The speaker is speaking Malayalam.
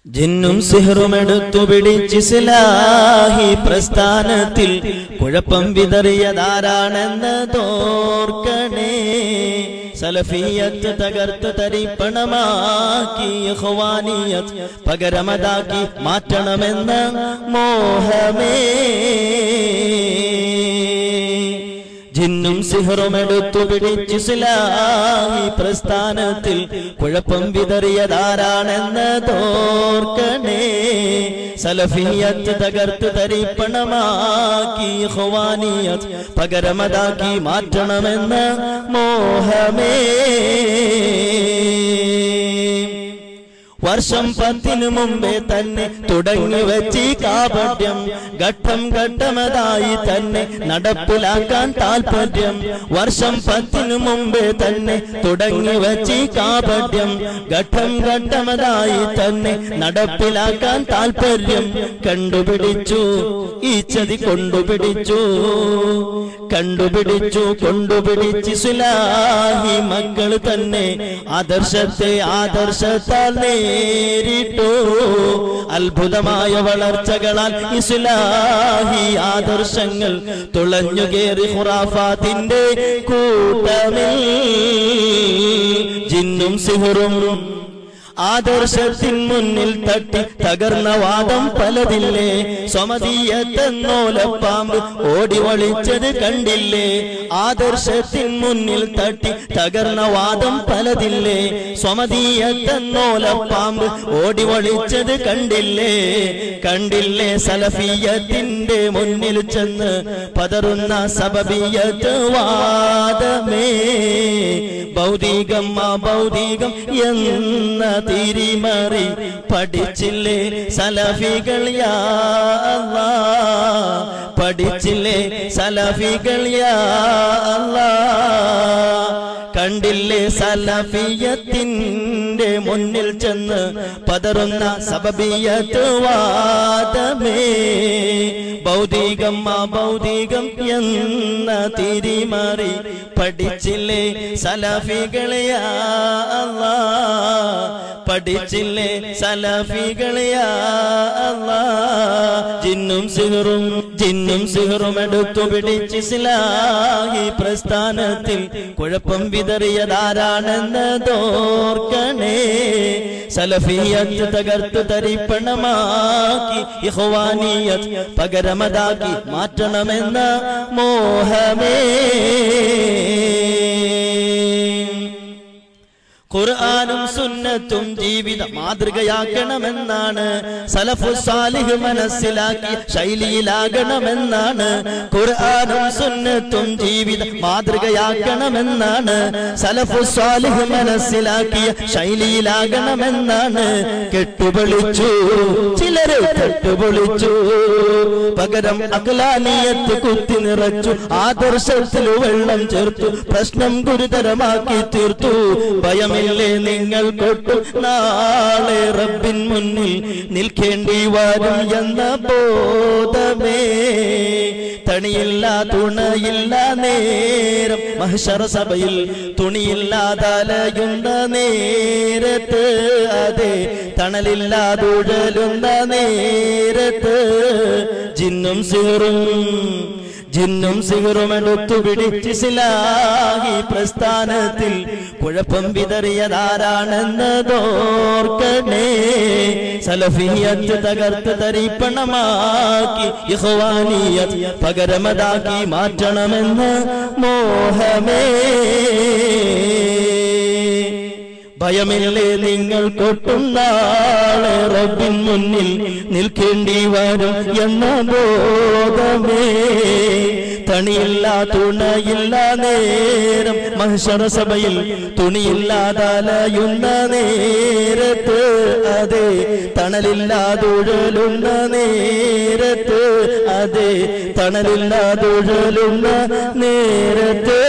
ജിന്നും സിഹറുമെടുത്തു പിടിച്ചിസ്ലാഹി പ്രസ്ഥാനത്തിൽ കുഴപ്പം വിതറിയതാരാണെന്ന് തോർക്കണേ. സലഫിയത്ത് തകർത്ത് തരിപ്പണമാക്കി ഇഖ്വാനിയത്ത് പകരമതാക്കി മാറ്റണമെന്ന മോഹമേ. ജിന്നും സിഹറുമെടുത്തു പിടിച്ചിസ്ലാഹി പ്രസ്ഥാനത്തിൽ കുഴപ്പം വിതറിയതാരാണെന്ന് തോർക്കണേ. സലഫിയത്ത് തകർത്ത് തരിപ്പണമാക്കി ഇഖ്വാനിയത്ത് പകരമതാക്കി മാറ്റണമെന്ന മോഹമേ. വർഷം 10 മുമ്പേ തന്നെ തുടങ്ങി വെച്ചി കാപട്യം ഘട്ടം ഘട്ടമതായി തന്നെ നടപ്പിലാക്കാൻ താൽപര്യം. വർഷം 10 മുമ്പേ തന്നെ തുടങ്ങി വെച്ചി കാപട്യം ഘട്ടം ഘട്ടമതായി തന്നെ നടപ്പിലാക്കാൻ താൽപര്യം. കണ്ടുപിടിച്ചു ഈ ചതി കൊണ്ടുപിടിച്ചു കൊണ്ടുപിടിച്ചിസ്ലാഹി മക്കൾ തന്നെ ആദർശത്താൽ നേരിട്ടു. അത്ഭുതമായ വളർച്ചകളാൽ ഇസ്ലാഹി ആദർശങ്ങൾ തുളഞ്ഞു കേറി ഖുറാഫാത്തിന്റെ കൂട്ടമിൽ. ജിന്നും സിഹറും ആദർശത്തിൻ മുന്നിൽ തട്ടി തകർന്ന വാദം പലതില്ലേ. സ്വമതീയത്തെന്നോലപ്പാമ്പ് ഓടി ഒളിച്ചത് കണ്ടില്ലേ. ആദർശത്തിൻ മുന്നിൽ തട്ടി തകർന്ന വാദം പലതില്ലേ. സ്വമതീയത്തെന്നോലപ്പാമ്പ് ഓടി ഒളിച്ചത് കണ്ടില്ലേ. സലഫിയത്തിന്റെ മുന്നിൽ ചെന്ന് പതറുന്ന സബബിയത്ത് വാദമേ. ഭൗതികം അഭൗതികം എന്ന തിരിമറി പഠിച്ചില്ലേ സലഫികൾ യാ അല്ലാഹ്. പഠിച്ചില്ലേ സലഫികൾ യാ അല്ലാഹ്. കണ്ടില്ലേ സലഫിയത്തിന്റെ മുന്നിൽ ചെന്ന് പതറുന്ന സബബിയത്ത് വാദമേ. ഭൗതികം അഭൗതികം എന്ന തിരിമറി പഠിച്ചില്ലേ സലഫികൾ യാ അല്ലാഹ്. പഠിച്ചില്ലേ സലഫികൾ യാ അല്ലാഹ്. ജിന്നും സിഹറും എടുത്തു പിടിച്ചിസ്ലാഹി പ്രസ്ഥാനത്തിൽ കുഴപ്പം വിതറിയതാരാണെന്ന് തോർക്കണേ. സലഫിയത്ത് തകർത്ത് തരിപ്പണമാക്കി ഇഖ്വാനിയത്ത് പകരമതാക്കി മാറ്റണമെന്ന മോഹമേ. ഖുർആനും സുന്നത്തും ജീവിത മാതൃകയാക്കണമെന്നാണ് സലഫു സാലിഹ് മനസ്സിലാക്കിയ ശൈലിയിലാകണമെന്നാണ്. ഖുർആനും സുന്നത്തും ജീവിത മാതൃകയാക്കണമെന്നാണ് സലഫു സാലിഹ് മനസ്സിലാക്കിയ ശൈലിയിലാകണമെന്നാണ്. കെട്ടുപൊളിച്ചു ചിലര് കെട്ടുപൊളിച്ചു പകരം അഖ്ലാനിയത്ത് കുത്തി നിറച്ചു. ആദർശത്തിൽ വെള്ളം ചേർത്തു പ്രശ്നം ഗുരുതരമാക്കി തീർത്തു. ഭയമില്ലേ നിങ്ങൾ കൊട്ടു നാളെ റബ്ബിൻ മുന്നിൽ നിൽക്കേണ്ടി വരും എന്ന ബോധമേ. തണിയില്ല തുണയില്ല നേരം മഹ്ശറ സഭയിൽ തുണിയില്ലാതലയുന്ന നേരത്ത്. അതെ തണലില്ലാതുഴലുന്ന നേരത്ത്. ജിന്നും സിഹറും എടുത്തു പിടിച്ചിസ്ലാഹി പ്രസ്ഥാനത്തിൽ കുഴപ്പം വിതറിയതാരാണെന്ന് തോർക്കണേ. സലഫിയത്ത് തകർത്ത് തരിപ്പണമാക്കി ഇഖ്വാനിയത്ത് പകരമതാക്കി മാറ്റണമെന്ന് മോഹമേ. ഭയമില്ലേ നിങ്ങൾ കൊട്ടും നാളെ റബ്ബിൻ മുന്നിൽ നിൽക്കേണ്ടി വരും എന്ന ബോധമേ. തണിയില്ല തുണയില്ല നേരം മഹ്ശറ സഭയിൽ തുണിയില്ലാതലയുന്ന നേരത്ത്. അതെ തണലില്ലാതുഴലുന്ന നേരത്ത്. അതെ തണലില്ലാതുഴലുന്ന നേരത്ത്.